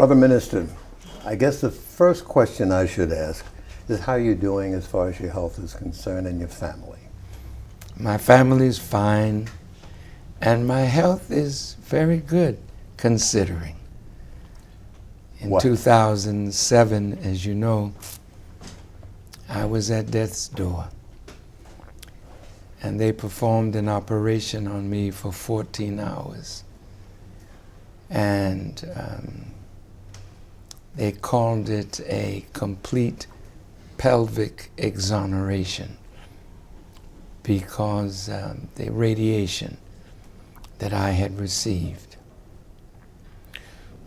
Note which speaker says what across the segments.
Speaker 1: Brother Minister, I guess the first question I should ask is how you're doing as far as your health is concerned and your family.
Speaker 2: My family is fine, and my health is very good, considering. In 2007, as you know, I was at death's door, and they performed an operation on me for 14 hours. And they called it a complete pelvic exoneration because the radiation that I had received,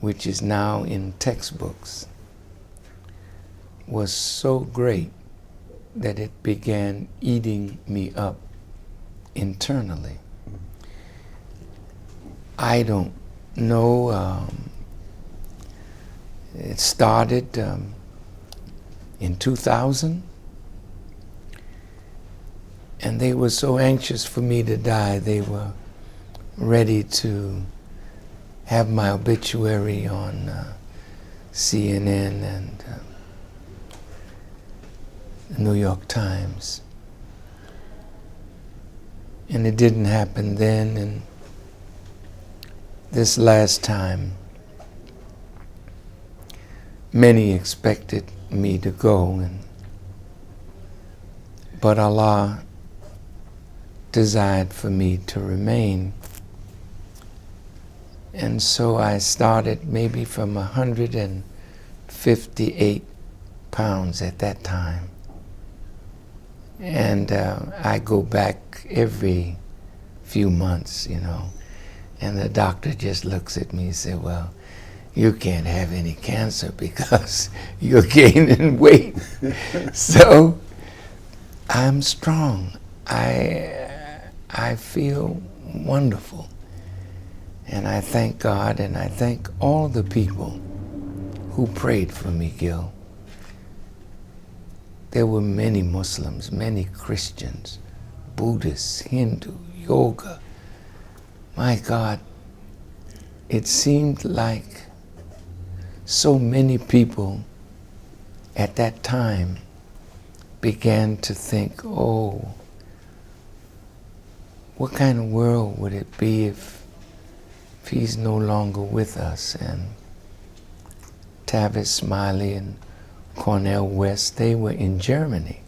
Speaker 2: which is now in textbooks, was so great that it began eating me up internally. I don't know. It started in 2000, and they were so anxious for me to die, they were ready to have my obituary on CNN and the New York Times. And it didn't happen then, and this last time, many expected me to go, but Allah desired for me to remain. And so I started maybe from 158 pounds at that time. And I go back every few months, you know, and the doctor just looks at me and says, well, you can't have any cancer because you're gaining weight. So I'm strong. I feel wonderful. And I thank God, and I thank all the people who prayed for me, Gil. There were many Muslims, many Christians, Buddhists, Hindu, yoga. My God, it seemed like so many people at that time began to think, oh, what kind of world would it be if he's no longer with us? And Tavis Smiley and Cornel West, they were in Germany.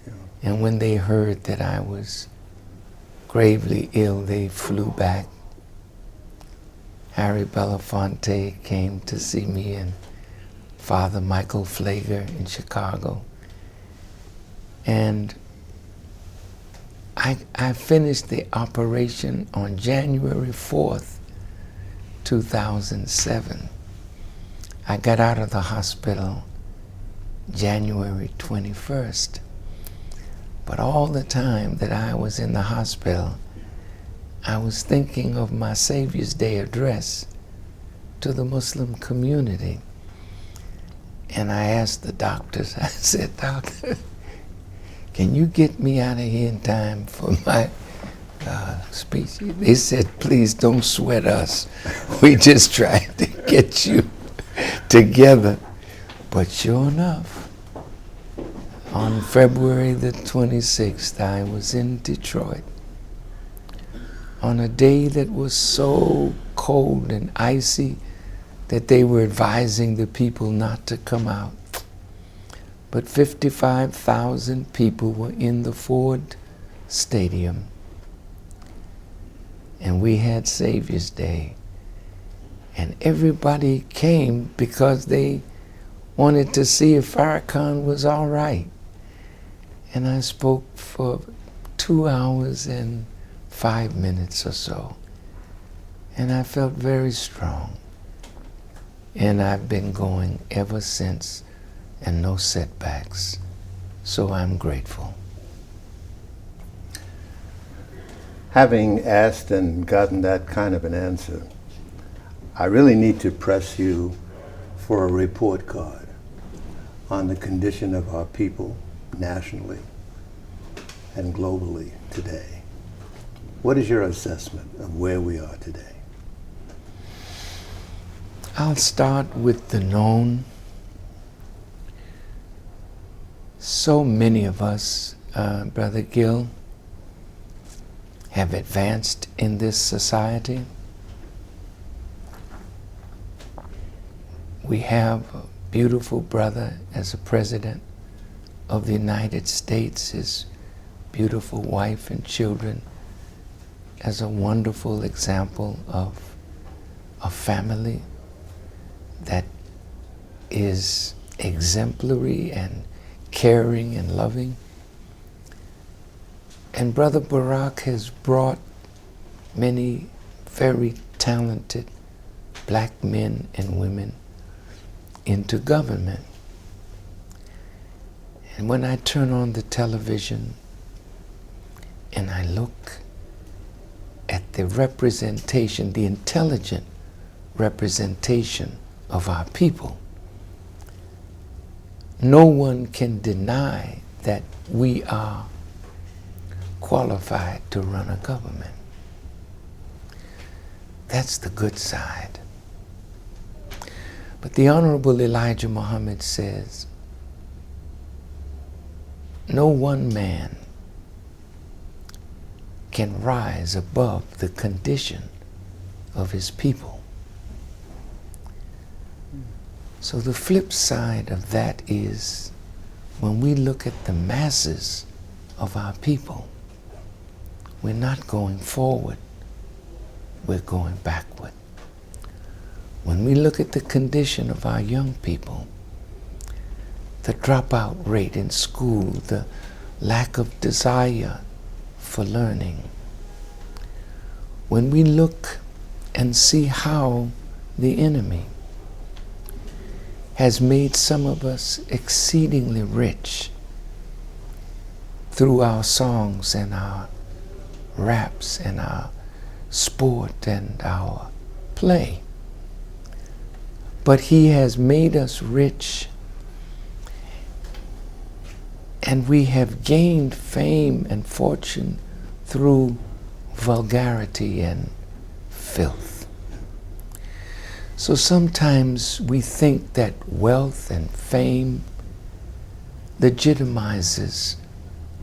Speaker 2: Yeah. And when they heard that I was gravely ill, they flew back. Harry Belafonte came to see me, and Father Michael Flager in Chicago. And I finished the operation on January 4th, 2007. I got out of the hospital January 21st. But all the time that I was in the hospital, I was thinking of my Savior's Day address to the Muslim community. And I asked the doctors, I said, doctor, can you get me out of here in time for my speech? They said, please don't sweat us. We just tried to get you together. But sure enough, on February the 26th, I was in Detroit on a day that was so cold and icy that they were advising the people not to come out. But 55,000 people were in the Ford Stadium, and we had Savior's Day. And everybody came because they wanted to see if Farrakhan was all right. And I spoke for 2 hours and 5 minutes or so. And I felt very strong. And I've been going ever since, and no setbacks. So I'm grateful.
Speaker 1: Having asked and gotten that kind of an answer, I really need to press you for a report card on the condition of our people nationally and globally today. What is your assessment of where we are today?
Speaker 2: I'll start with the known. So many of us, Brother Gill, have advanced in this society. We have a beautiful brother as a president of the United States, his beautiful wife and children as a wonderful example of a family that is exemplary and caring and loving. And Brother Barack has brought many very talented black men and women into government. And when I turn on the television and I look at the representation, the intelligent representation of our people, no one can deny that we are qualified to run a government. That's the good side. But the Honorable Elijah Muhammad says, no one man can rise above the condition of his people. So the flip side of that is, when we look at the masses of our people, we're not going forward, we're going backward. When we look at the condition of our young people, the dropout rate in school, the lack of desire for learning, when we look and see how the enemy has made some of us exceedingly rich through our songs and our raps and our sport and our play. But he has made us rich, and we have gained fame and fortune through vulgarity and filth. So sometimes we think that wealth and fame legitimizes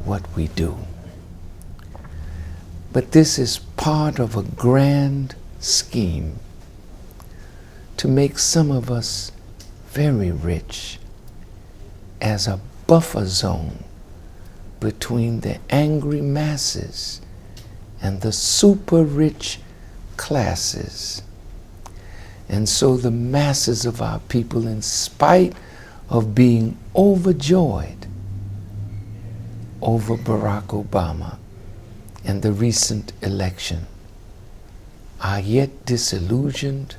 Speaker 2: what we do. But this is part of a grand scheme to make some of us very rich as a buffer zone between the angry masses and the super rich classes. And so the masses of our people, in spite of being overjoyed over Barack Obama and the recent election, are yet disillusioned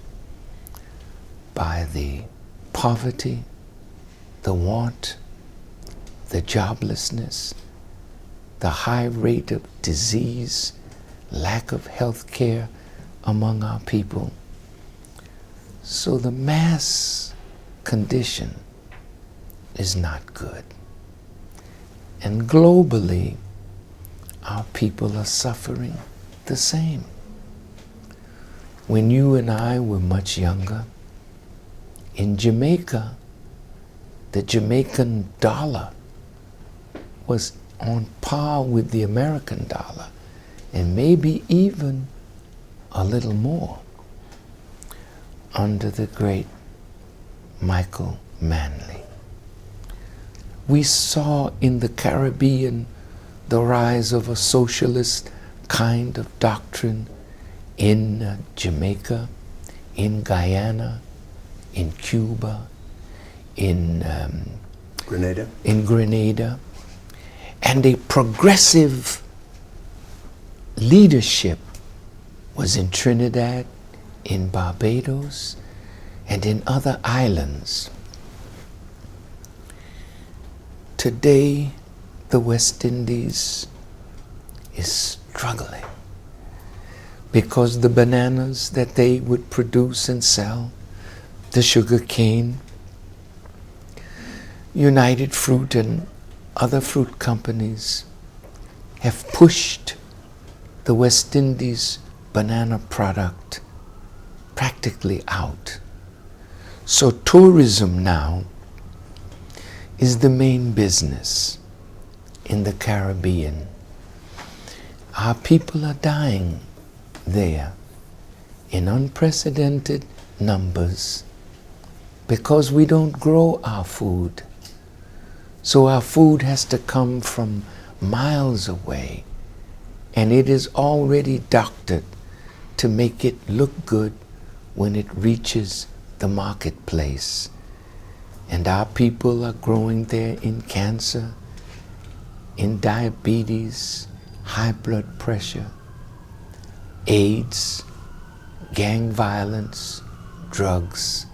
Speaker 2: by the poverty, the want, the joblessness, the high rate of disease, lack of health care among our people. So the mass condition is not good. And globally, our people are suffering the same. When you and I were much younger, in Jamaica, the Jamaican dollar was on par with the American dollar, and maybe even a little more, under the great Michael Manley. We saw in the Caribbean the rise of a socialist kind of doctrine in Jamaica, in Guyana, in Cuba, in Grenada, and a progressive leadership was in Trinidad, in Barbados, and in other islands. Today, the West Indies is struggling because the bananas that they would produce and sell, the sugar cane, United Fruit and other fruit companies have pushed the West Indies banana product practically out So tourism now is the main business in the Caribbean. Our people are dying there in unprecedented numbers because we don't grow our food. So our food has to come from miles away, and it is already doctored to make it look good when it reaches the marketplace. And our people are growing there in cancer, in diabetes, high blood pressure, AIDS, gang violence, drugs.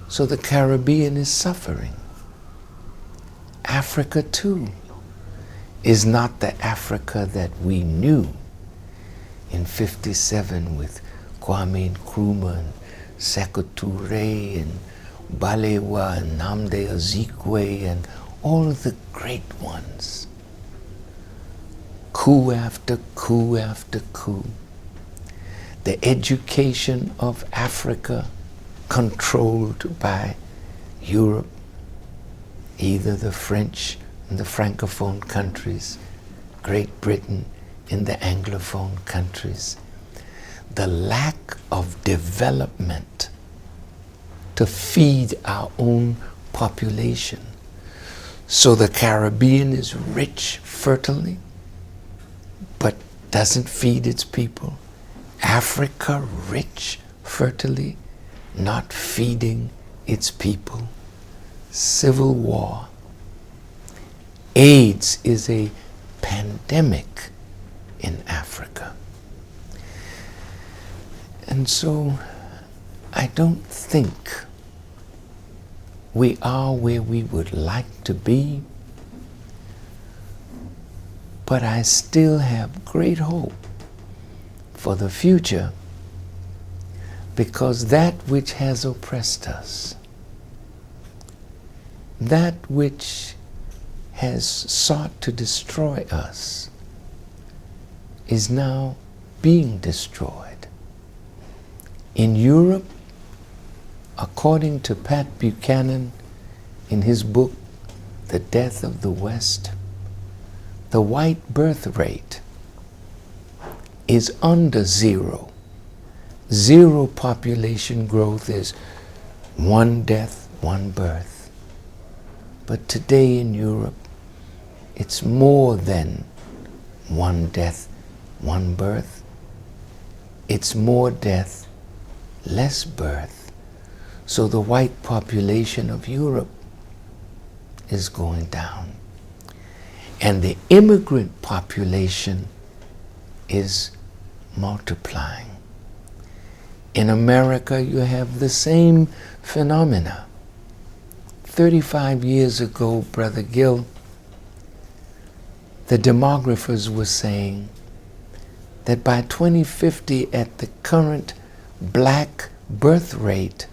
Speaker 2: So the Caribbean is suffering. Africa too is not the Africa that we knew in '57 with Kwame Nkrumah and Sekou Touré and Balewa and Nnamdi Azikiwe and all of the great ones. Coup after coup after coup. The education of Africa controlled by Europe, either the French in the Francophone countries, Great Britain in the Anglophone countries. The lack of development to feed our own population. So the Caribbean is rich fertilely, but doesn't feed its people. Africa rich fertilely, not feeding its people. Civil war. AIDS is a pandemic in Africa. And so I don't think we are where we would like to be, but I still have great hope for the future, because that which has oppressed us, that which has sought to destroy us, is now being destroyed. In Europe, according to Pat Buchanan in his book, The Death of the West, the white birth rate is under zero. Zero population growth is one death, one birth. But today in Europe, it's more than one death, one birth. It's more death, less birth. So the white population of Europe is going down. And the immigrant population is multiplying. In America, you have the same phenomena. 35 years ago, Brother Gill, the demographers were saying that by 2050, at the current black birth rate,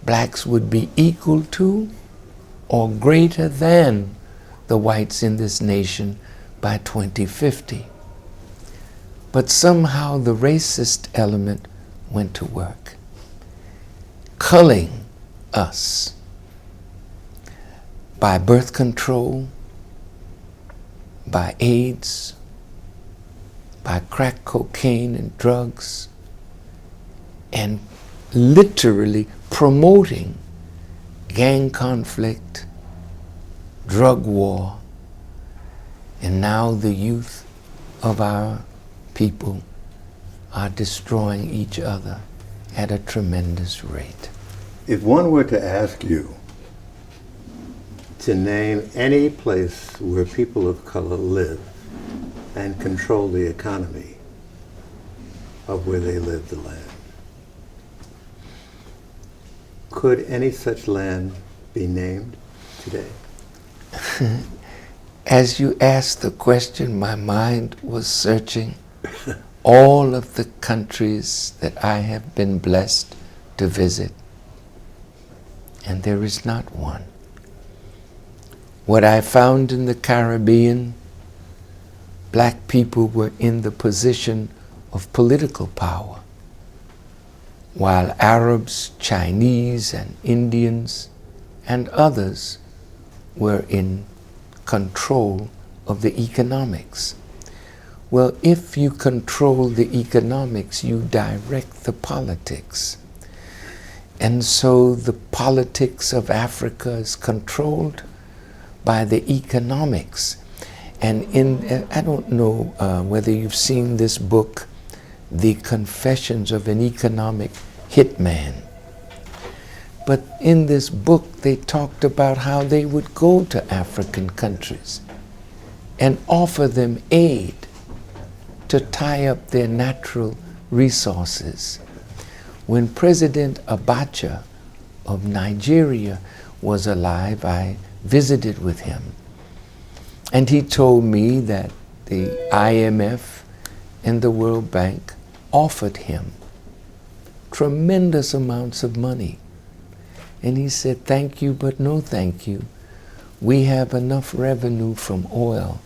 Speaker 2: blacks would be equal to or greater than the whites in this nation by 2050. But somehow the racist element went to work, culling us by birth control, by AIDS, by crack cocaine and drugs, and literally promoting gang conflict, drug war, and now the youth of our people are destroying each other at a tremendous rate.
Speaker 1: If one were to ask you to name any place where people of color live and control the economy of where they live, the land, could any such land be named today?
Speaker 2: As you asked the question, my mind was searching all of the countries that I have been blessed to visit, and there is not one. What I found in the Caribbean, black people were in the position of political power, while Arabs, Chinese, and Indians, and others were in control of the economics. Well, if you control the economics, you direct the politics. And so the politics of Africa is controlled by the economics. And I don't know whether you've seen this book, The Confessions of an Economic Hitman. But in this book, they talked about how they would go to African countries and offer them aid to tie up their natural resources. When President Abacha of Nigeria was alive, I visited with him. And he told me that the IMF and the World Bank offered him tremendous amounts of money. And he said, thank you, but no thank you. We have enough revenue from oil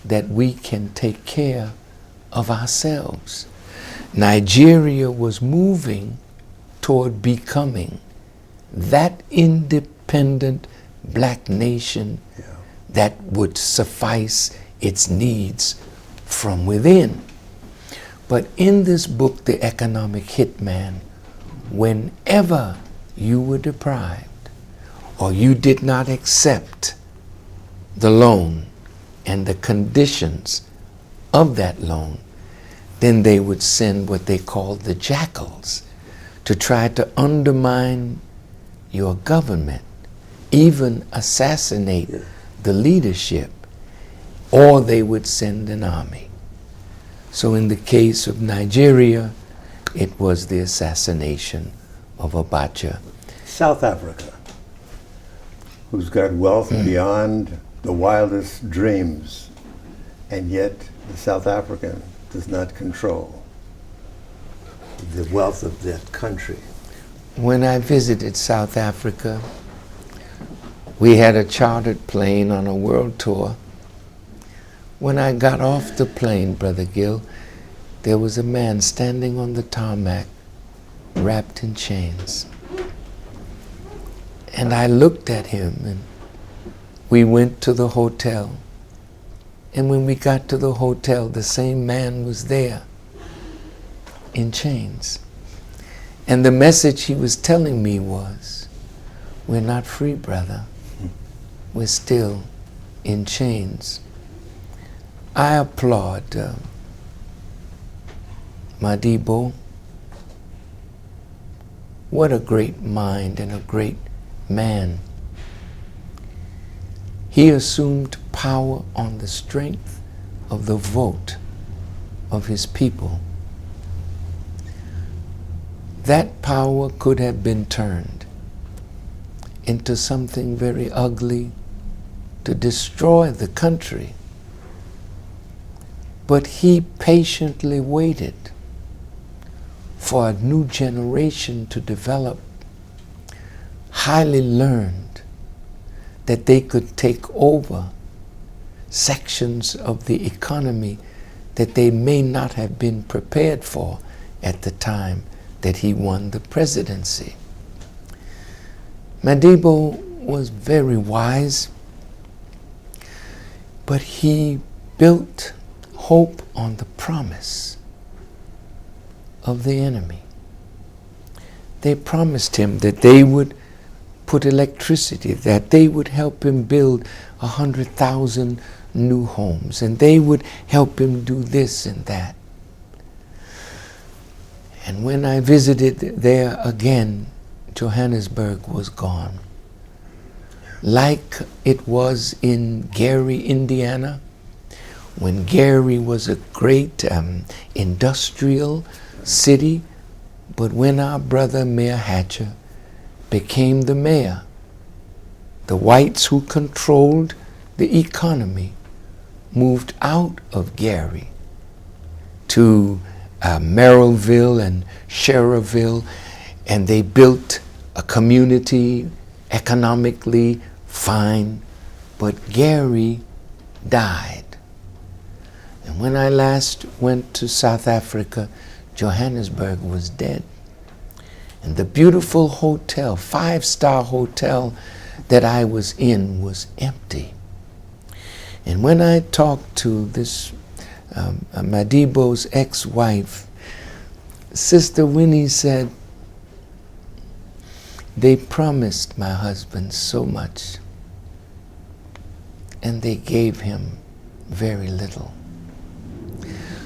Speaker 2: that we can take care of ourselves. Nigeria was moving toward becoming that independent black nation that would suffice its needs from within. But in this book, The Economic Hitman, whenever you were deprived or you did not accept the loan and the conditions of that loan, then they would send what they called the jackals to try to undermine your government, even assassinate the leadership, or they would send an army. So in the case of Nigeria, it was the assassination of Abacha.
Speaker 1: South Africa, who's got wealth beyond the wildest dreams, and yet the South African does not control the wealth of that country.
Speaker 2: When I visited South Africa, we had a chartered plane on a world tour. When I got off the plane, Brother Gill, there was a man standing on the tarmac, wrapped in chains. And I looked at him, and we went to the hotel. And when we got to the hotel, the same man was there, in chains. And the message he was telling me was, we're not free, brother. We're still in chains. I applaud Madibo. What a great mind and a great man. He assumed power on the strength of the vote of his people. That power could have been turned into something very ugly to destroy the country. But he patiently waited for a new generation to develop, highly learned, that they could take over sections of the economy that they may not have been prepared for at the time that he won the presidency. Madibo was very wise, but he built hope on the promise of the enemy. They promised him that they would put electricity, that they would help him build 100,000 new homes, and they would help him do this and that. And when I visited there again, Johannesburg was gone. Like it was in Gary, Indiana, when Gary was a great industrial city, but when our brother Mayor Hatcher became the mayor, the whites who controlled the economy moved out of Gary to Merrillville and Sherrville, and they built a community economically fine, but Gary died. And when I last went to South Africa, Johannesburg was dead. And the beautiful hotel, 5-star hotel that I was in was empty. And when I talked to this Madibo's ex-wife, Sister Winnie said, they promised my husband so much, and they gave him very little.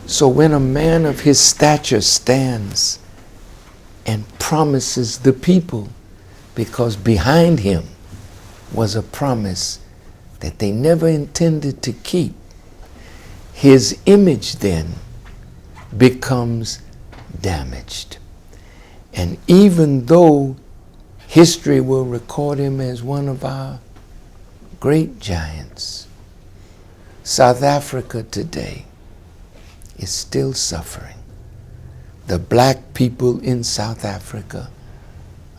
Speaker 2: So when a man of his stature stands and promises the people, because behind him was a promise that they never intended to keep, his image then becomes damaged. And even though history will record him as one of our great giants, South Africa today is still suffering. The black people in South Africa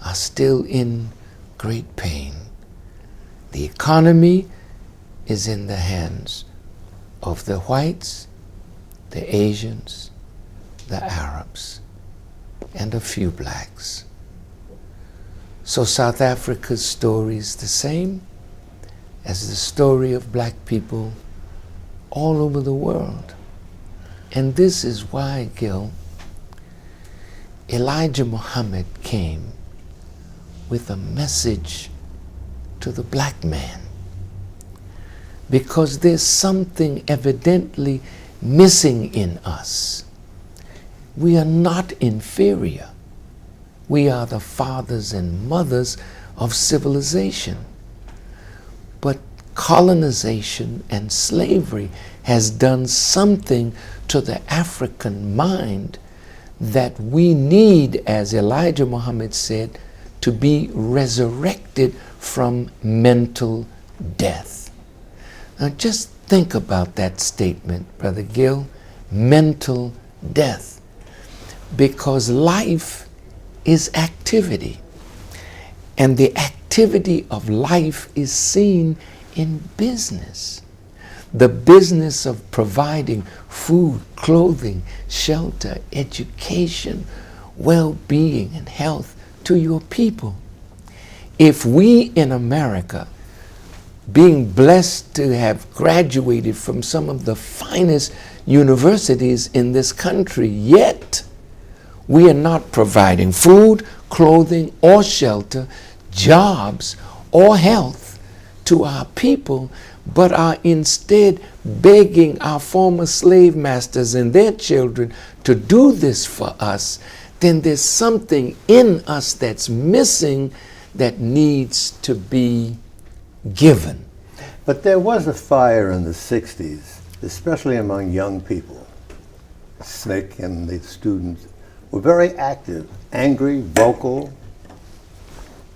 Speaker 2: are still in great pain. The economy is in the hands of the whites, the Asians, the Arabs, and a few blacks. So South Africa's story is the same as the story of black people all over the world. And this is why, Gil, Elijah Muhammad came with a message to the black man. Because there's something evidently missing in us. We are not inferior. We are the fathers and mothers of civilization. But colonization and slavery has done something to the African mind that we need, as Elijah Muhammad said, to be resurrected from mental death. Now just think about that statement, Brother Gil, mental death. Because life is activity. And the activity of life is seen in business. The business of providing food, clothing, shelter, education, well-being, and health to your people. If we in America, being blessed to have graduated from some of the finest universities in this country, yet we are not providing food, clothing, or shelter, jobs, or health to our people, but are instead begging our former slave masters and their children to do this for us, then there's something in us that's missing that needs to be given.
Speaker 1: But there was a fire in the 60s, especially among young people. SNCC and the students were very active, angry, vocal,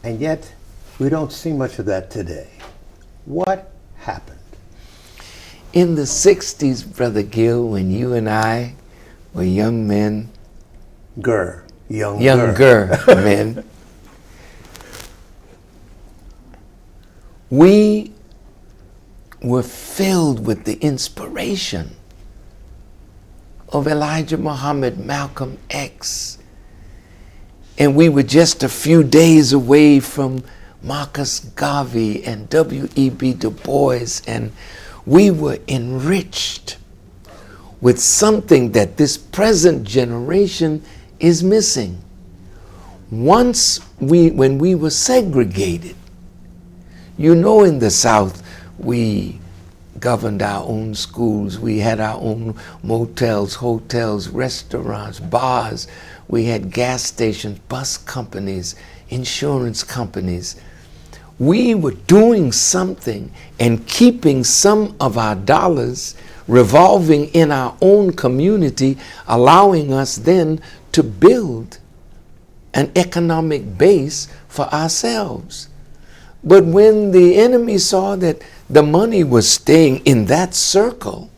Speaker 1: and yet we don't see much of that today. What happened?
Speaker 2: In the 60s, Brother Gil, when you and I were young men, younger men, we were filled with the inspiration of Elijah Muhammad, Malcolm X. And we were just a few days away from Marcus Garvey and W.E.B. Du Bois, and we were enriched with something that this present generation is missing. When we were segregated, you know, in the South, we governed our own schools. We had our own motels, hotels, restaurants, bars. We had gas stations, bus companies, insurance companies. We were doing something and keeping some of our dollars revolving in our own community, allowing us then to build an economic base for ourselves. But when the enemy saw that the money was staying in that circle,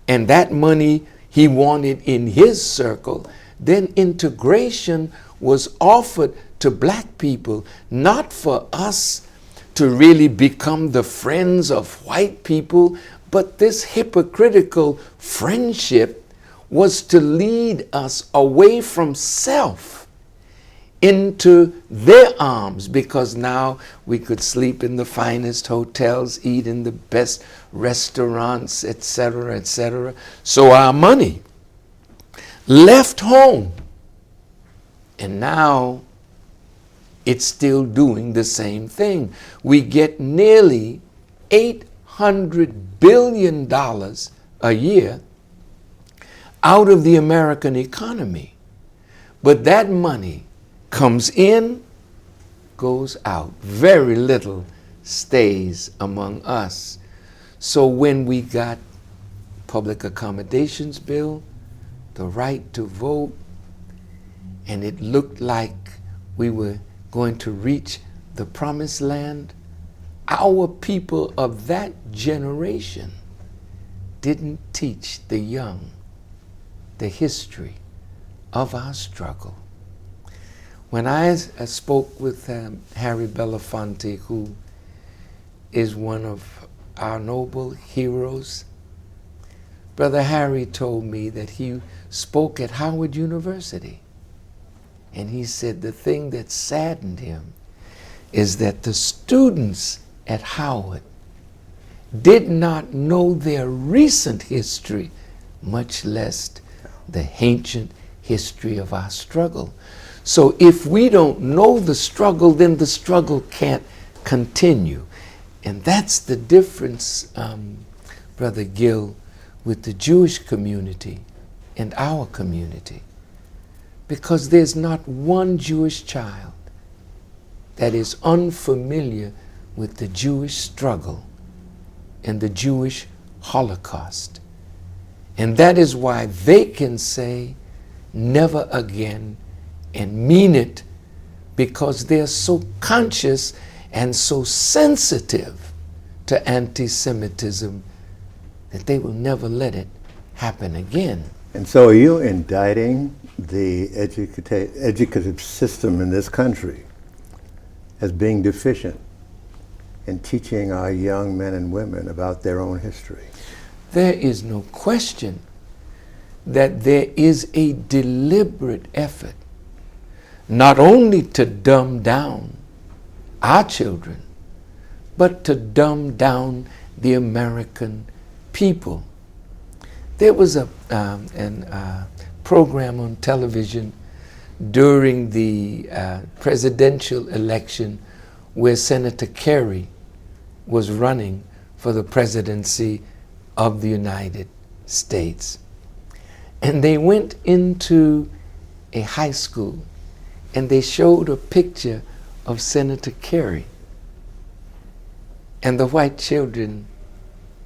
Speaker 2: and that money he wanted in his circle, then integration was offered to black people, not for us to really become the friends of white people, but this hypocritical friendship was to lead us away from self into their arms, because now we could sleep in the finest hotels, eat in the best restaurants, etc., etc. So our money left home, and now it's still doing the same thing. We get nearly $800 billion a year out of the American economy. But that money comes in, goes out. Very little stays among us. So when we got public accommodations bill, the right to vote, and it looked like we were going to reach the promised land, our people of that generation didn't teach the young the history of our struggle. When I spoke with Harry Belafonte, who is one of our noble heroes, Brother Harry told me that he spoke at Howard University. And he said the thing that saddened him is that the students at Howard did not know their recent history, much less the ancient history of our struggle. So if we don't know the struggle, then the struggle can't continue. And that's the difference, Brother Gill, with the Jewish community and our community. Because there's not one Jewish child that is unfamiliar with the Jewish struggle and the Jewish Holocaust. And that is why they can say never again and mean it, because they're so conscious and so sensitive to anti-Semitism that they will never let it happen again.
Speaker 1: And so are you indicting the educative system in this country as being deficient in teaching our young men and women about their own history?
Speaker 2: There is no question that there is a deliberate effort not only to dumb down our children, but to dumb down the American people. There was a program on television during the presidential election where Senator Kerry was running for the presidency of the United States. And they went into a high school and they showed a picture of Senator Kerry. And the white children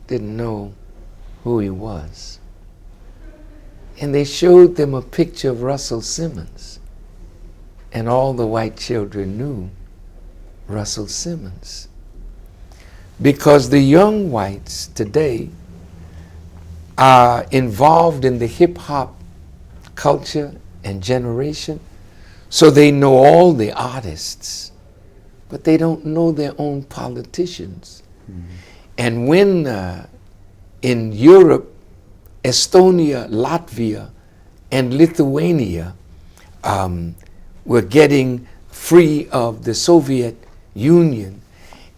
Speaker 2: didn't know who he was. And they showed them a picture of Russell Simmons. And all the white children knew Russell Simmons. Because the young whites today are involved in the hip-hop culture and generation, so they know all the artists, but they don't know their own politicians. Mm-hmm. And when in Europe, Estonia, Latvia, and Lithuania were getting free of the Soviet Union,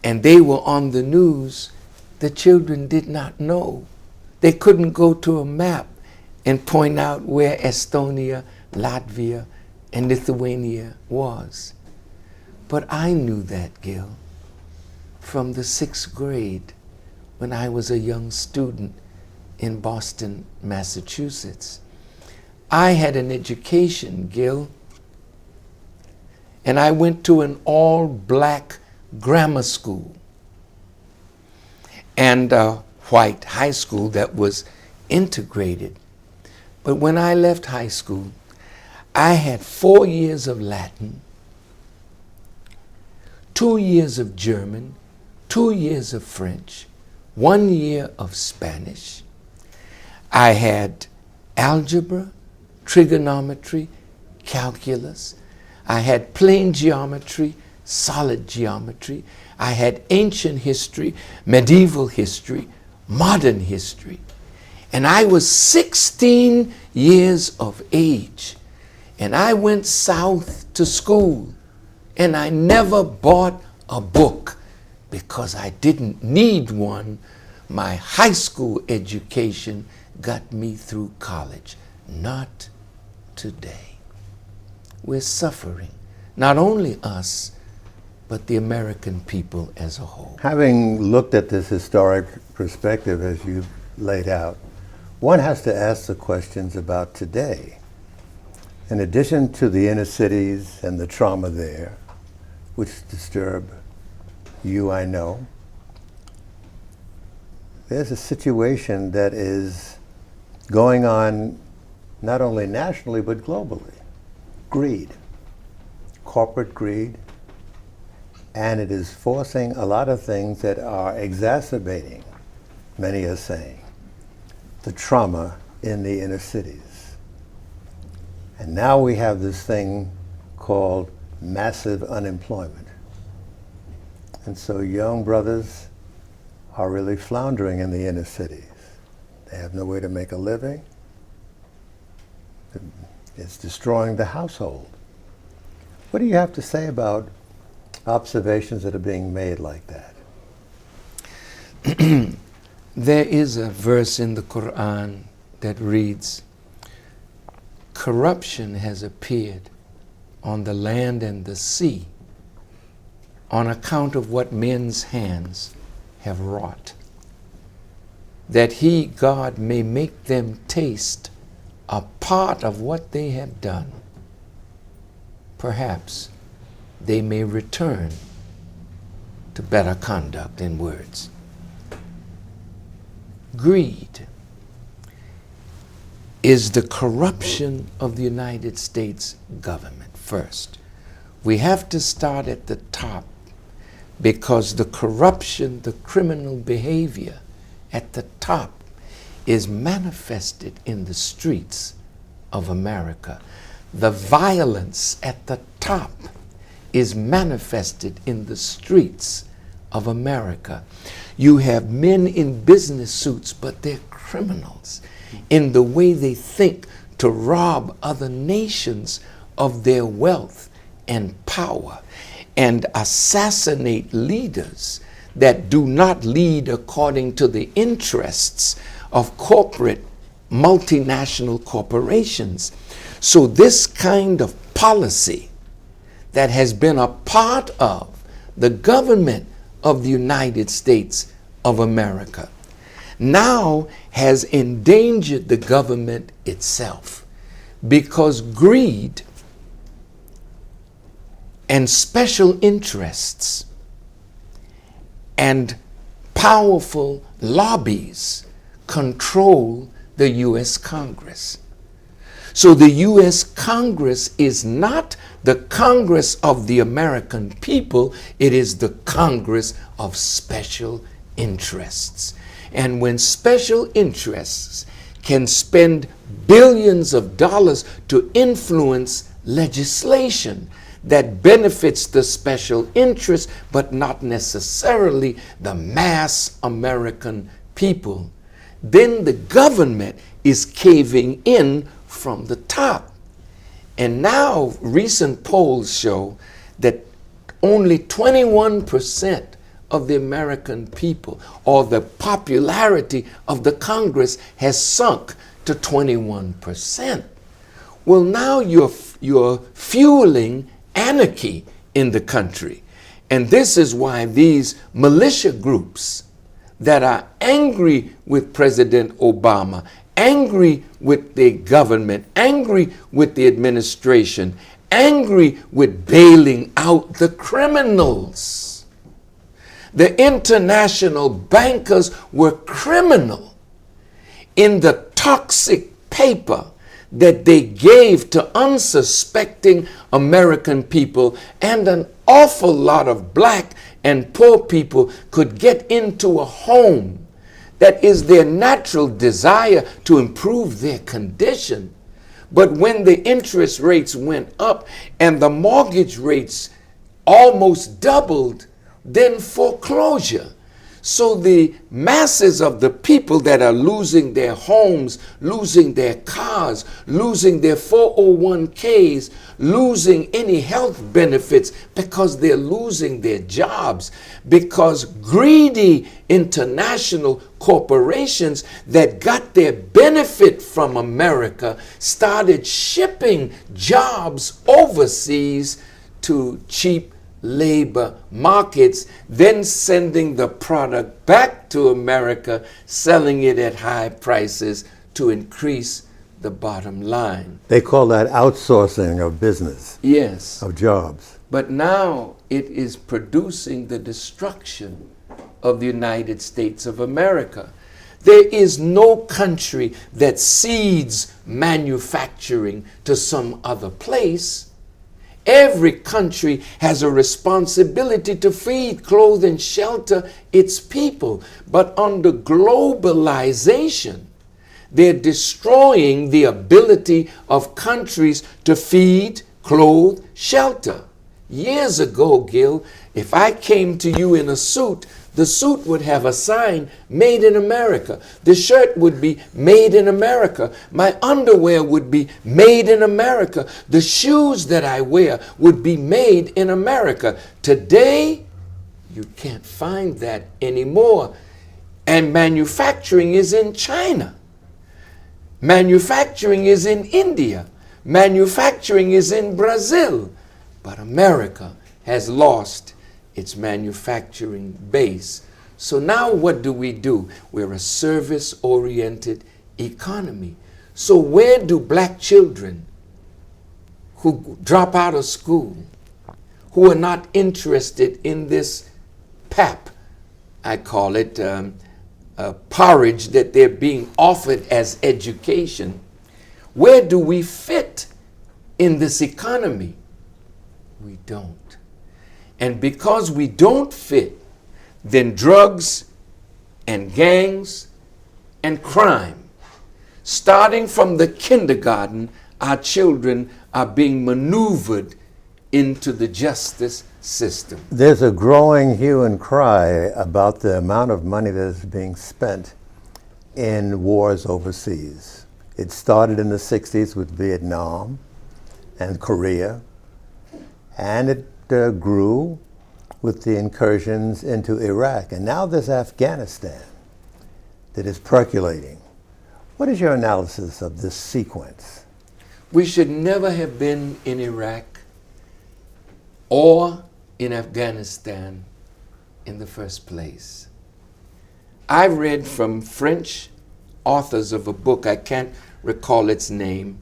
Speaker 2: and they were on the news, the children did not know. They couldn't go to a map and point out where Estonia, Latvia, and Lithuania was. But I knew that, Gil, from the 6th grade when I was a young student in Boston, Massachusetts. I had an education, Gil, and I went to an all-black grammar school and a white high school that was integrated. But when I left high school, I had 4 years of Latin, 2 years of German, 2 years of French, 1 year of Spanish. I had algebra, trigonometry, calculus. I had plane geometry, solid geometry. I had ancient history, medieval history, modern history. And I was 16 years of age. And I went south to school, and I never bought a book because I didn't need one. My high school education got me through college. Not today. We're suffering, not only us, but the American people as a whole.
Speaker 1: Having looked at this historic perspective as you've laid out, one has to ask the questions about today. In addition to the inner cities and the trauma there, which disturb you, I know, there's a situation that is going on not only nationally but globally. Greed, corporate greed, and it is forcing a lot of things that are exacerbating, many are saying, the trauma in the inner cities. And now we have this thing called massive unemployment. And so young brothers are really floundering in the inner cities. They have no way to make a living. It's destroying the household. What do you have to say about observations that are being made like that?
Speaker 2: There is a verse in the Quran that reads, corruption has appeared on the land and the sea on account of what men's hands have wrought, that he, God, may make them taste a part of what they have done. Perhaps they may return to better conduct in words. Greed is the corruption of the United States government first. We have to start at the top, because the corruption, the criminal behavior at the top is manifested in the streets of America. The violence at the top is manifested in the streets of America. You have men in business suits, but they're criminals in the way they think to rob other nations of their wealth and power, and assassinate leaders that do not lead according to the interests of corporate multinational corporations. So this kind of policy that has been a part of the government of the United States of America now has endangered the government itself, because greed and special interests and powerful lobbies control the U.S. Congress. So the U.S. Congress is not the Congress of the American people, it is the Congress of special interests. And when special interests can spend billions of dollars to influence legislation that benefits the special interest, but not necessarily the mass American people, then the government is caving in from the top. And now recent polls show that only 21% of the American people, or the popularity of the Congress, has sunk to 21%. Well, now you're fueling anarchy in the country. And this is why these militia groups that are angry with President Obama, angry with the government, angry with the administration, angry with bailing out the criminals. The international bankers were criminal in the toxic paper that they gave to unsuspecting American people, and an awful lot of black and poor people could get into a home that is their natural desire to improve their condition. But when the interest rates went up and the mortgage rates almost doubled, then foreclosure. So the masses of the people that are losing their homes, losing their cars, losing their 401ks, losing any health benefits because they're losing their jobs, because greedy international corporations that got their benefit from America started shipping jobs overseas to cheap labor markets, then sending the product back to America, selling it at high prices to increase the bottom line.
Speaker 1: They call that outsourcing of business,
Speaker 2: Yes.
Speaker 1: of jobs.
Speaker 2: But now it is producing the destruction of the United States of America. There is no country that cedes manufacturing to some other place. Every country has a responsibility to feed, clothe, and shelter its people. But under globalization, they're destroying the ability of countries to feed, clothe, shelter. Years ago, Gil, if I came to you in a suit, the suit would have a sign, made in America. The shirt would be made in America. My underwear would be made in America. The shoes that I wear would be made in America. Today, you can't find that anymore. And manufacturing is in China. Manufacturing is in India. Manufacturing is in Brazil. But America has lost its manufacturing base. So now what do? We're a service-oriented economy. So where do black children who drop out of school, who are not interested in this pap, I call it porridge that they're being offered as education, where do we fit in this economy? We don't. And because we don't fit, then drugs and gangs and crime, starting from the kindergarten, our children are being maneuvered into the justice system.
Speaker 1: There's a growing hue and cry about the amount of money that is being spent in wars overseas. It started in the 60s with Vietnam and Korea, and it grew with the incursions into Iraq. And now there's Afghanistan that is percolating. What is your analysis of this sequence?
Speaker 2: We should never have been in Iraq or in Afghanistan in the first place. I read from French authors of a book, I can't recall its name,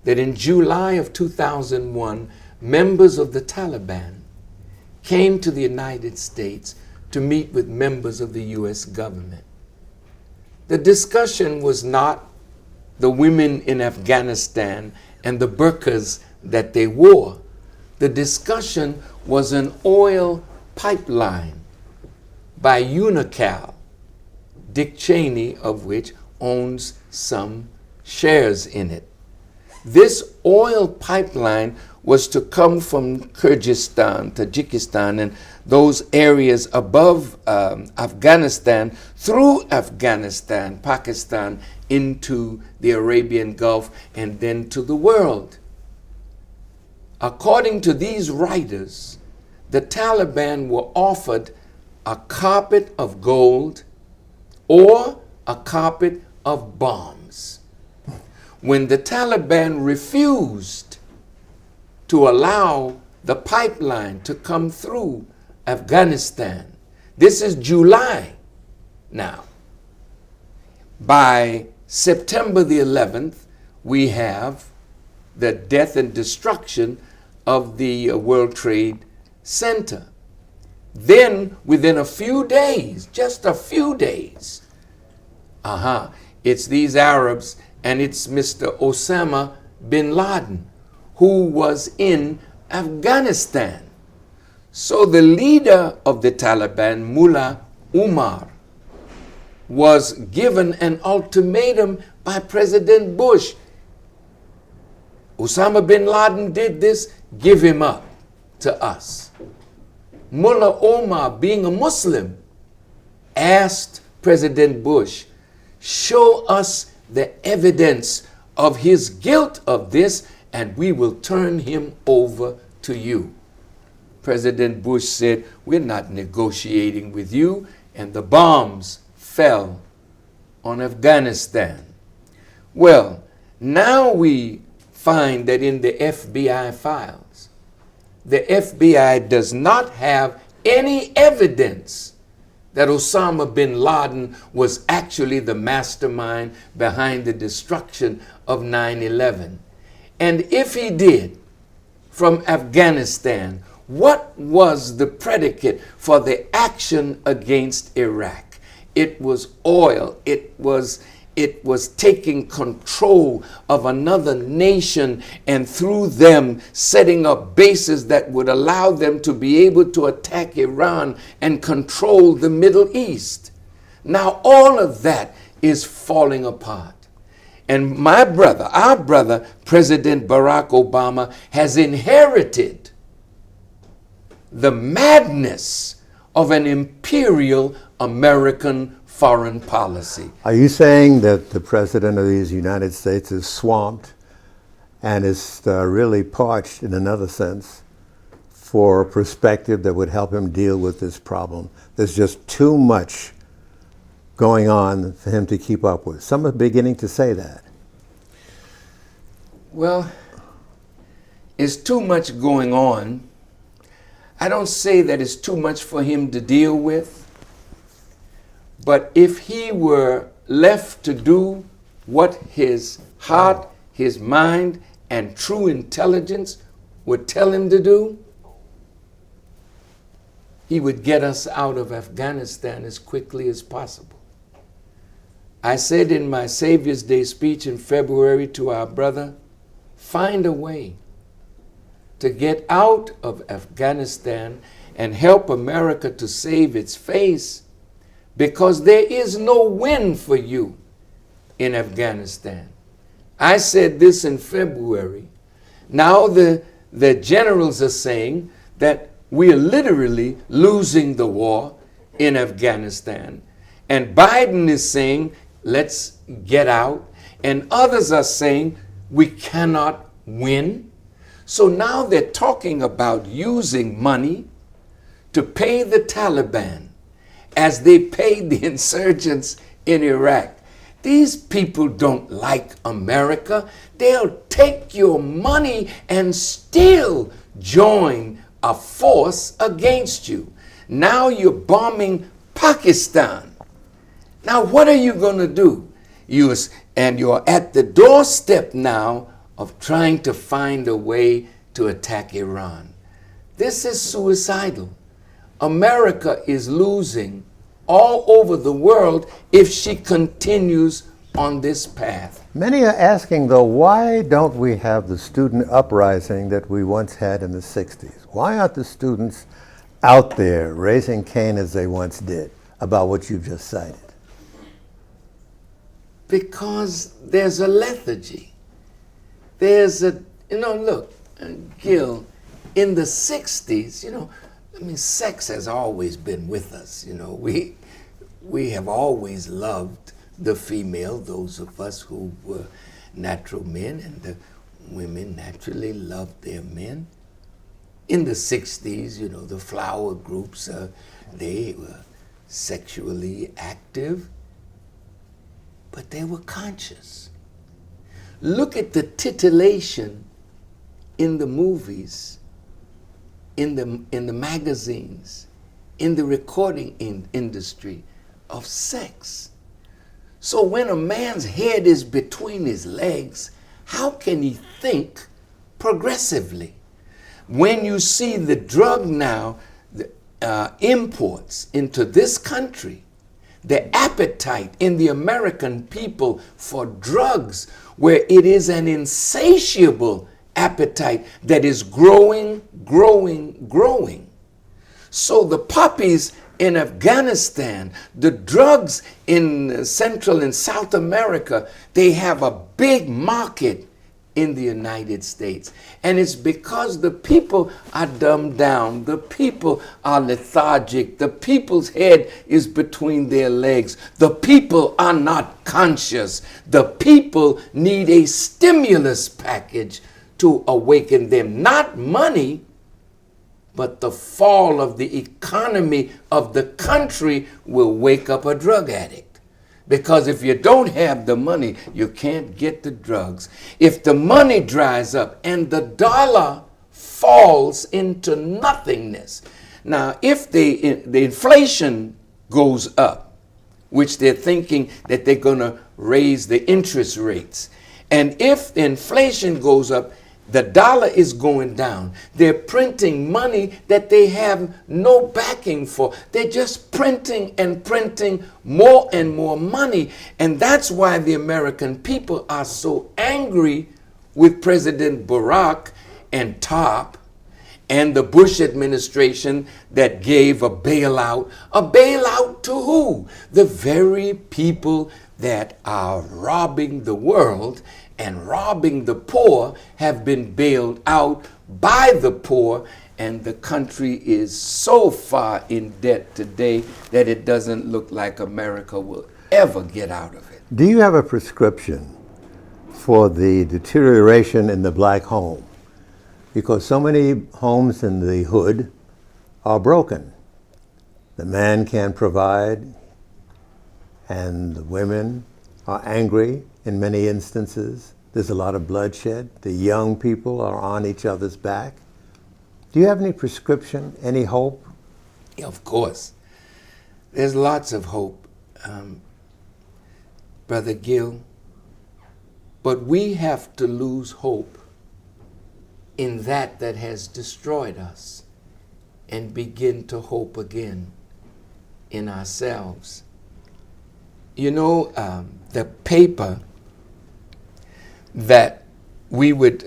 Speaker 2: that in July of 2001, members of the Taliban came to the United States to meet with members of the U.S. government. The discussion was not the women in Afghanistan and the burqas that they wore. The discussion was an oil pipeline by Unocal, Dick Cheney of which owns some shares in it. This oil pipeline was to come from Kyrgyzstan, Tajikistan, and those areas above Afghanistan, through Afghanistan, Pakistan, into the Arabian Gulf, and then to the world. According to these writers, the Taliban were offered a carpet of gold or a carpet of bombs. When the Taliban refused to allow the pipeline to come through Afghanistan, this is July now. By September the 11th, we have the death and destruction of the World Trade Center. Then, within a few days, just a few days, it's these Arabs and it's Mr. Osama bin Laden, who was in Afghanistan. So the leader of the Taliban, Mullah Umar, was given an ultimatum by President Bush. Osama bin Laden did this, give him up to us. Mullah Omar, being a Muslim, asked President Bush, show us the evidence of his guilt of this, and we will turn him over to you. President Bush said, we're not negotiating with you, and the bombs fell on Afghanistan. Well, now we find that in the FBI files, the FBI does not have any evidence that Osama bin Laden was actually the mastermind behind the destruction of 9/11. And if he did, from Afghanistan, what was the predicate for the action against Iraq? It was oil. It was taking control of another nation, and through them setting up bases that would allow them to be able to attack Iran and control the Middle East. Now all of that is falling apart. And my brother, our brother, President Barack Obama, has inherited the madness of an imperial American foreign policy.
Speaker 1: Are you saying that the President of these United States is swamped and is really parched, in another sense, for a perspective that would help him deal with this problem? There's just too much going on for him to keep up with. Some are beginning to say that.
Speaker 2: Well, it's too much going on. I don't say that it's too much for him to deal with, but if he were left to do what his heart, his mind, and true intelligence would tell him to do, he would get us out of Afghanistan as quickly as possible. I said in my Savior's Day speech in February to our brother, find a way to get out of Afghanistan and help America to save its face, because there is no win for you in Afghanistan. I said this in February. Now the generals are saying that we are literally losing the war in Afghanistan. And Biden is saying, let's get out. And others are saying, we cannot win. So now they're talking about using money to pay the Taliban as they paid the insurgents in Iraq. These people don't like America. They'll take your money and still join a force against you. Now you're bombing Pakistan. Now what are you going to do? You're at the doorstep now of trying to find a way to attack Iran. This is suicidal. America is losing all over the world if she continues on this path.
Speaker 1: Many are asking, though, why don't we have the student uprising that we once had in the 60s? Why aren't the students out there raising Cain as they once did about what you've just cited? Because
Speaker 2: there's a lethargy. There's a, look, Gil, in the 60s, sex has always been with us. We have always loved the female, those of us who were natural men, and the women naturally loved their men. In the 60s, the flower groups, they were sexually active, but they were conscious. Look at the titillation in the movies, in the magazines, in the recording industry of sex. So when a man's head is between his legs, how can he think progressively? When you see the drug now, the imports into this country, the appetite in the American people for drugs, where it is an insatiable appetite that is growing, growing, growing. So the poppies in Afghanistan, the drugs in Central and South America, they have a big market in the United States. And it's because the people are dumbed down. The people are lethargic. The people's head is between their legs. The people are not conscious. The people need a stimulus package to awaken them. Not money, but the fall of the economy of the country will wake up a drug addict. Because if you don't have the money, you can't get the drugs. If the money dries up and the dollar falls into nothingness. Now, if the inflation goes up, which they're thinking that they're going to raise the interest rates, and if the inflation goes up, the dollar is going down. They're printing money that they have no backing for. They're just printing and printing more and more money. And that's why the American people are so angry with President Barack and TOP and the Bush administration that gave a bailout. A bailout to who? The very people that are robbing the world and robbing the poor have been bailed out by the poor, and the country is so far in debt today that it doesn't look like America will ever get out of it.
Speaker 1: Do you have a prescription for the deterioration in the black home? Because so many homes in the hood are broken. The man can't provide, and the women are angry in many instances. There's a lot of bloodshed. The young people are on each other's back. Do you have any prescription, any hope?
Speaker 2: Yeah, of course. There's lots of hope, Brother Gill. But we have to lose hope in that has destroyed us and begin to hope again in ourselves. You know, the paper that we would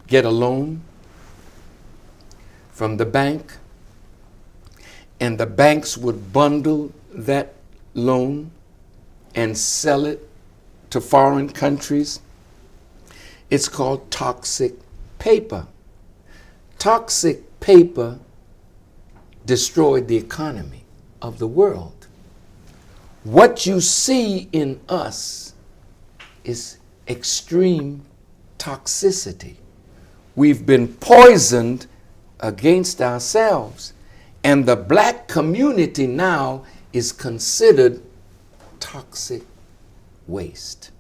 Speaker 2: get a loan from the bank, and the banks would bundle that loan and sell it to foreign countries. It's called toxic paper. Toxic paper destroyed the economy of the world. What you see in us is extreme toxicity. We've been poisoned against ourselves, and the black community now is considered toxic waste.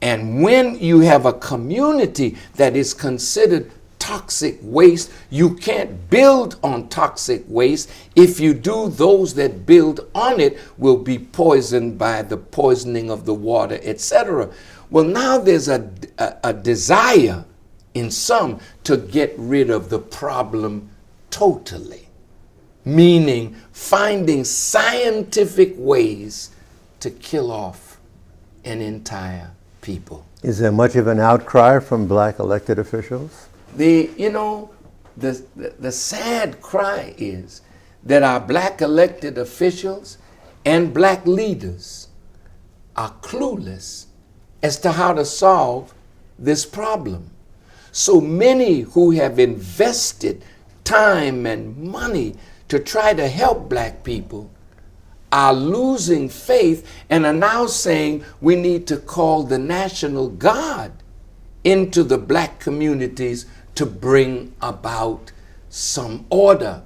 Speaker 2: And when you have a community that is considered toxic waste, you can't build on toxic waste. If you do, those that build on it will be poisoned by the poisoning of the water, etc. Well, now there's a desire in some to get rid of the problem totally, meaning finding scientific ways to kill off an entire people.
Speaker 1: Is there much of an outcry from black elected officials?
Speaker 2: The sad cry is that our black elected officials and black leaders are clueless as to how to solve this problem. So many who have invested time and money to try to help black people are losing faith and are now saying we need to call the National Guard into the black communities to bring about some order.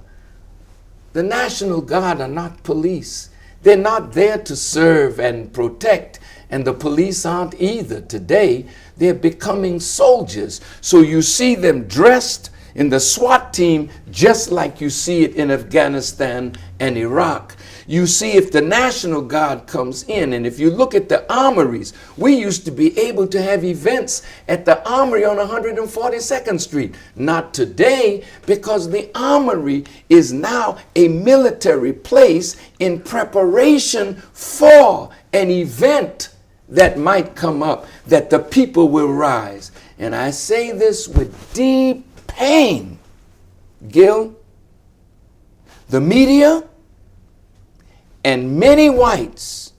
Speaker 2: The National Guard are not police. They're not there to serve and protect, and the police aren't either today. They're becoming soldiers. So you see them dressed in the SWAT team just like you see it in Afghanistan and Iraq. You see, if the National Guard comes in, and if you look at the armories, we used to be able to have events at the armory on 142nd Street. Not today, because the armory is now a military place in preparation for an event that might come up, that the people will rise. And I say this with deep pain, Gil. The media and many whites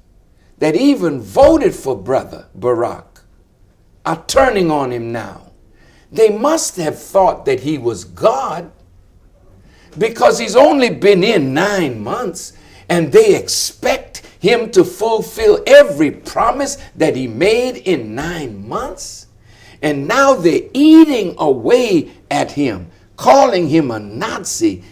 Speaker 2: that even voted for Brother Barack are turning on him now. They must have thought that he was God, because he's only been in 9 months, and they expect him to fulfill every promise that he made in 9 months. And now they're eating away at him, calling him a Nazi.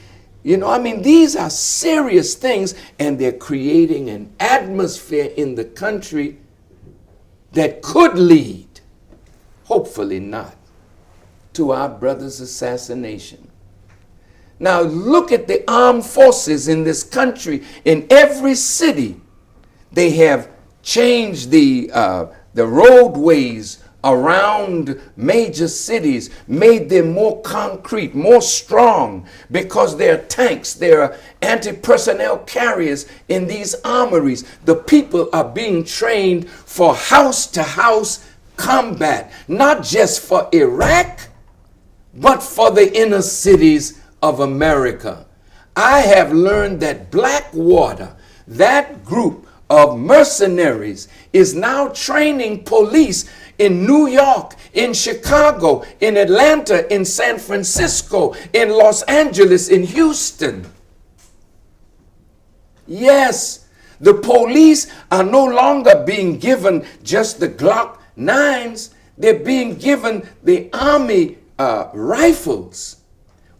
Speaker 2: You know, I mean, these are serious things, and they're creating an atmosphere in the country that could lead, hopefully not, to our brother's assassination. Now look at the armed forces in this country. In every city, they have changed the roadways around major cities, made them more concrete, more strong, because there are tanks, there are anti-personnel carriers in these armories. The people are being trained for house-to-house combat, not just for Iraq, but for the inner cities of America. I have learned that Blackwater, that group of mercenaries, is now training police in New York, in Chicago, in Atlanta, in San Francisco, in Los Angeles, in Houston. Yes, the police are no longer being given just the Glock 9s. They're being given the Army rifles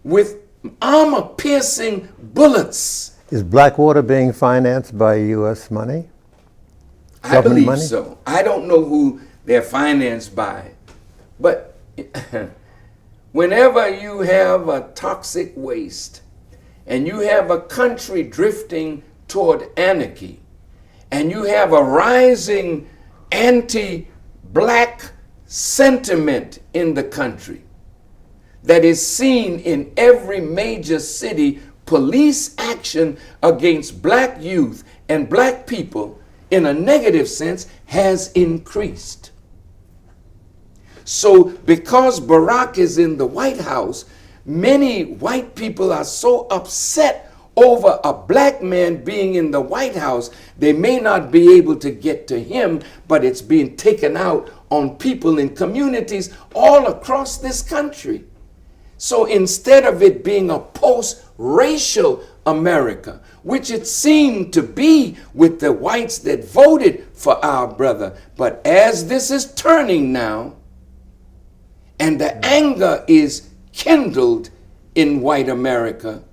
Speaker 2: with armor-piercing bullets.
Speaker 1: Is Blackwater being financed by U.S. money?
Speaker 2: I believe so. I don't know who they're financed by, but whenever you have a toxic waste and you have a country drifting toward anarchy and you have a rising anti-black sentiment in the country that is seen in every major city, police action against black youth and black people in a negative sense has increased. So because Barack is in the White House, many white people are so upset over a black man being in the White House, they may not be able to get to him, but it's being taken out on people in communities all across this country. So instead of it being a post-racial America, which it seemed to be with the whites that voted for our brother, but as this is turning now, and the anger is kindled in white America,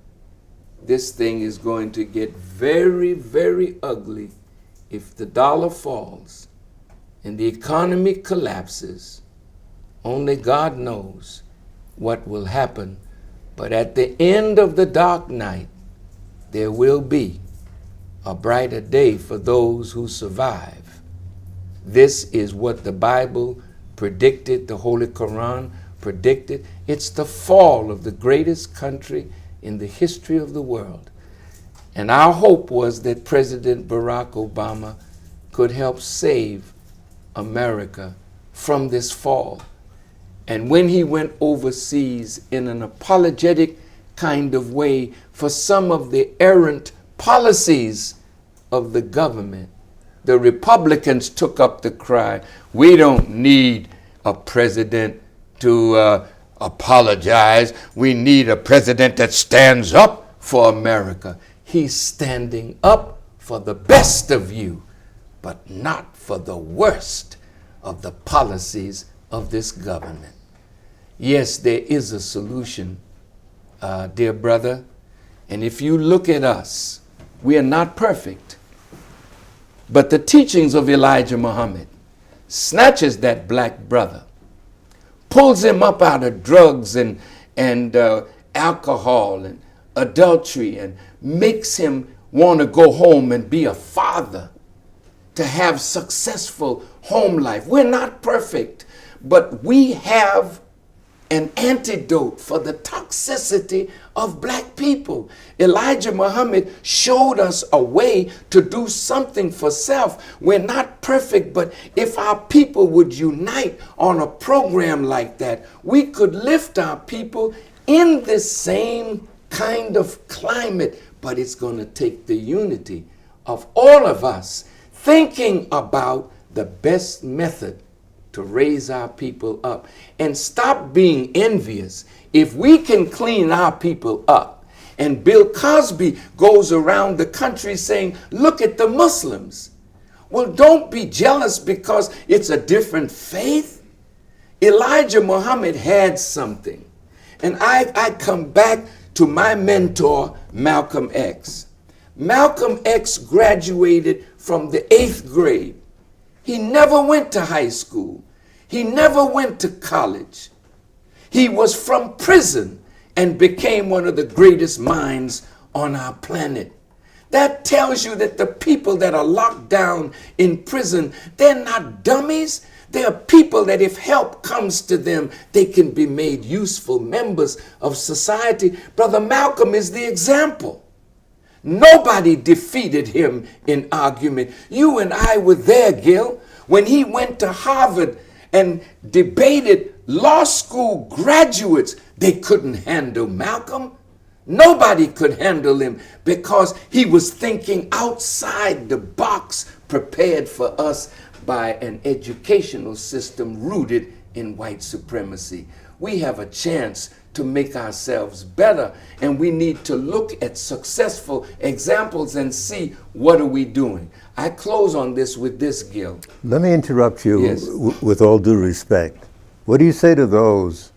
Speaker 2: this thing is going to get very, very ugly if the dollar falls and the economy collapses. Only God knows what will happen. But at the end of the dark night, there will be a brighter day for those who survive. This is what the Bible predicted, the Holy Quran predicted. It's the fall of the greatest country in the history of the world. And our hope was that President Barack Obama could help save America from this fall. And when he went overseas in an apologetic kind of way for some of the errant policies of the government, the Republicans took up the cry, we don't need a president to apologize. We need a president that stands up for America. He's standing up for the best of you, but not for the worst of the policies of this government. Yes, there is a solution, dear brother. And if you look at us, we are not perfect. But the teachings of Elijah Muhammad snatches that black brother, pulls him up out of drugs and alcohol and adultery, and makes him want to go home and be a father, to have successful home life. We're not perfect, but we have an antidote for the toxicity of black people. Elijah Muhammad showed us a way to do something for self. We're not perfect, but if our people would unite on a program like that, we could lift our people in this same kind of climate. But it's going to take the unity of all of us thinking about the best method to raise our people up. And stop being envious. If we can clean our people up, and Bill Cosby goes around the country saying, look at the Muslims. Well, don't be jealous because it's a different faith. Elijah Muhammad had something. And I come back to my mentor, Malcolm X. Malcolm X graduated from the 8th grade. He never went to high school. He never went to college. He was from prison and became one of the greatest minds on our planet. That tells you that the people that are locked down in prison, they're not dummies. They are people that if help comes to them, they can be made useful members of society. Brother Malcolm is the example. Nobody defeated him in argument. You and I were there, Gil, when he went to Harvard and debated law school graduates. They couldn't handle Malcolm. Nobody could handle him because he was thinking outside the box prepared for us by an educational system rooted in white supremacy. We have a chance to make ourselves better, and we need to look at successful examples and see what are we doing. I close on this with this, Gil.
Speaker 1: Let me interrupt you.
Speaker 2: Yes.
Speaker 1: With all due respect. What do you say to those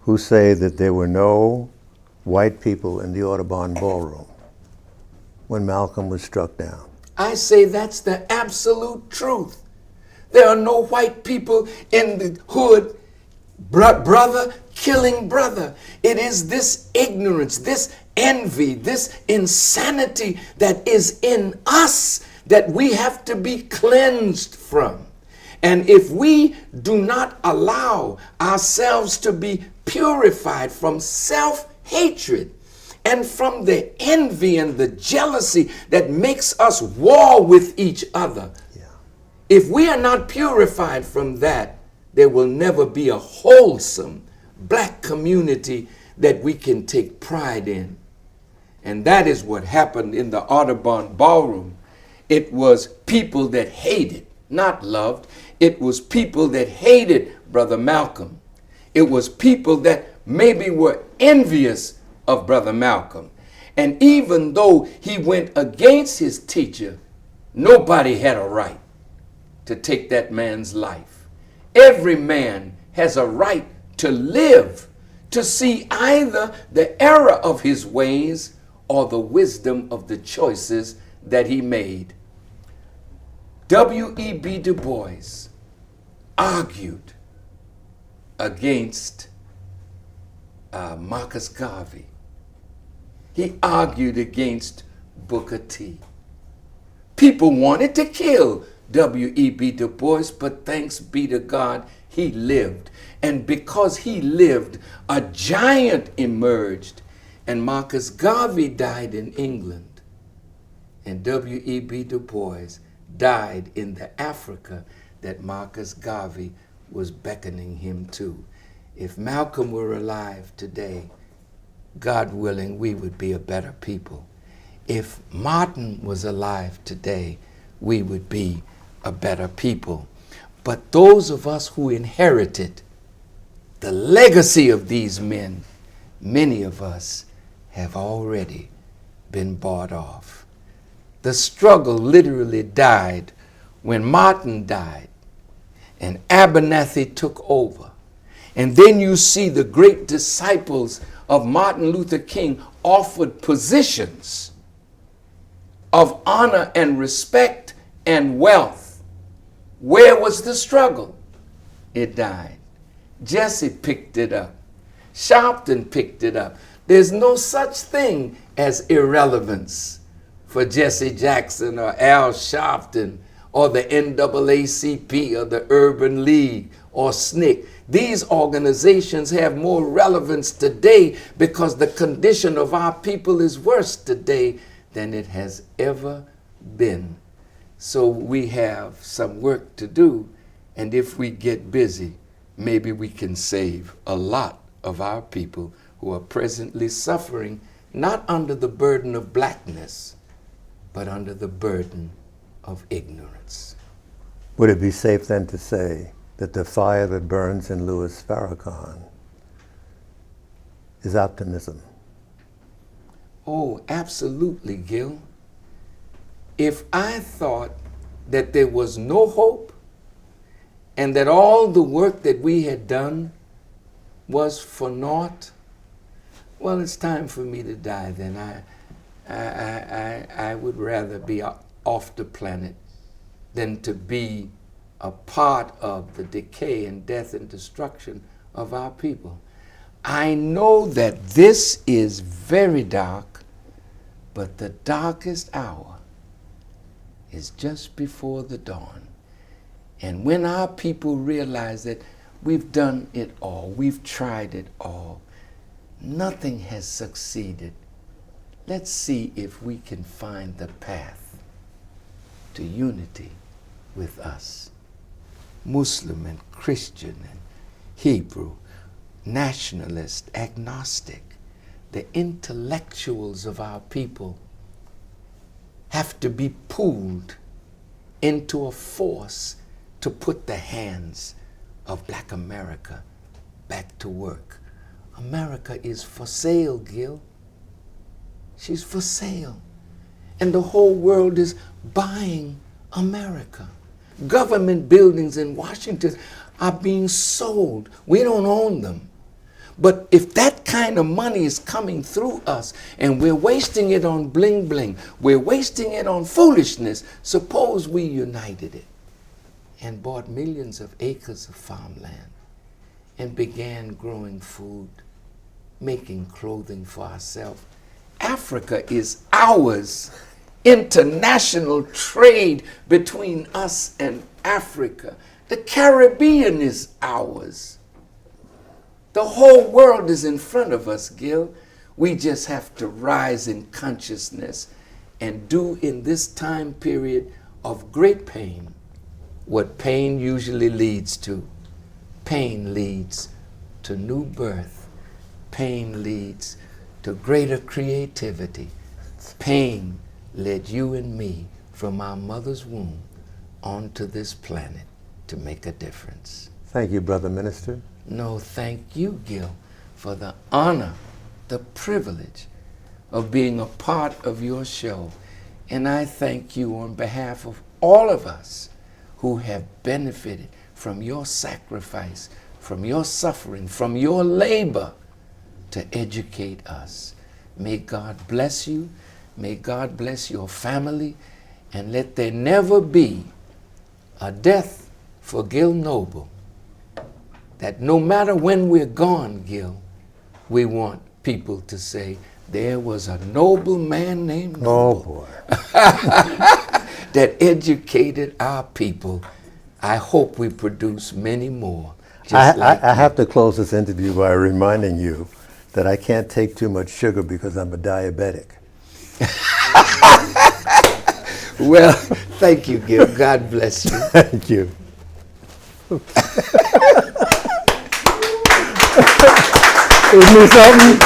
Speaker 1: who say that there were no white people in the Audubon Ballroom when Malcolm was struck down?
Speaker 2: I say that's the absolute truth. There are no white people in the hood, brother killing brother. It is this ignorance, this envy, this insanity that is in us that we have to be cleansed from. And if we do not allow ourselves to be purified from self-hatred and from the envy and the jealousy that makes us war with each other, if we are not purified from that, there will never be a wholesome black community that we can take pride in. And that is what happened in the Audubon Ballroom. It was people that hated, not loved. It was people that hated Brother Malcolm. It was people that maybe were envious of Brother Malcolm. And even though he went against his teacher, nobody had a right to take that man's life. Every man has a right to live, to see either the error of his ways or the wisdom of the choices that he made. W.E.B. Du Bois argued against Marcus Garvey. He argued against Booker T. People wanted to kill W.E.B. Du Bois, but thanks be to God, he lived. And because he lived, a giant emerged. And Marcus Garvey died in England. And W.E.B. Du Bois died in the Africa that Marcus Garvey was beckoning him to. If Malcolm were alive today, God willing, we would be a better people. If Martin was alive today, we would be a better people. But those of us who inherited the legacy of these men, many of us have already been bought off. The struggle literally died when Martin died and Abernathy took over. And then you see the great disciples of Martin Luther King offered positions of honor and respect and wealth. Where was the struggle? It died. Jesse picked it up. Sharpton picked it up. There's no such thing as irrelevance for Jesse Jackson or Al Sharpton or the NAACP or the Urban League or SNCC. These organizations have more relevance today because the condition of our people is worse today than it has ever been. So we have some work to do, and if we get busy, maybe we can save a lot of our people who are presently suffering, not under the burden of blackness, but under the burden of ignorance.
Speaker 1: Would it be safe then to say that the fire that burns in Louis Farrakhan is optimism.
Speaker 2: Oh, absolutely, Gil. If I thought that there was no hope and that all the work that we had done was for naught, well, it's time for me to die then. I would rather be off the planet than to be a part of the decay and death and destruction of our people. I know that this is very dark, but the darkest hour is just before the dawn. And when our people realize that we've done it all, we've tried it all, nothing has succeeded, let's see if we can find the path to unity with us. Muslim and Christian and Hebrew, nationalist, agnostic, the intellectuals of our people have to be pulled into a force to put the hands of Black America back to work. America is for sale, Gil. She's for sale. And the whole world is buying America. Government buildings in Washington are being sold. We don't own them. But if that kind of money is coming through us and we're wasting it on bling bling, we're wasting it on foolishness, suppose we united it and bought millions of acres of farmland and began growing food, making clothing for ourselves. Africa is ours. International trade between us and Africa. The Caribbean is ours. The whole world is in front of us, Gil. We just have to rise in consciousness and do in this time period of great pain what pain usually leads to. Pain leads to new birth. Pain leads to greater creativity. Pain led you and me from our mother's womb onto this planet to make a difference.
Speaker 1: Thank you, Brother Minister.
Speaker 2: No, thank you, Gil, for the honor, the privilege of being a part of your show. And I thank you on behalf of all of us who have benefited from your sacrifice, from your suffering, from your labor to educate us. May God bless you. May God bless your family. And let there never be a death for Gil Noble. That no matter when we're gone, Gil, we want people to say, there was a noble man named Noble.
Speaker 1: Oh, boy.
Speaker 2: That educated our people. I hope we produce many more.
Speaker 1: I have to close this interview by reminding you that I can't take too much sugar because I'm a diabetic.
Speaker 2: Well, thank you, Gil. God bless you.
Speaker 1: Thank you. Isn't it something?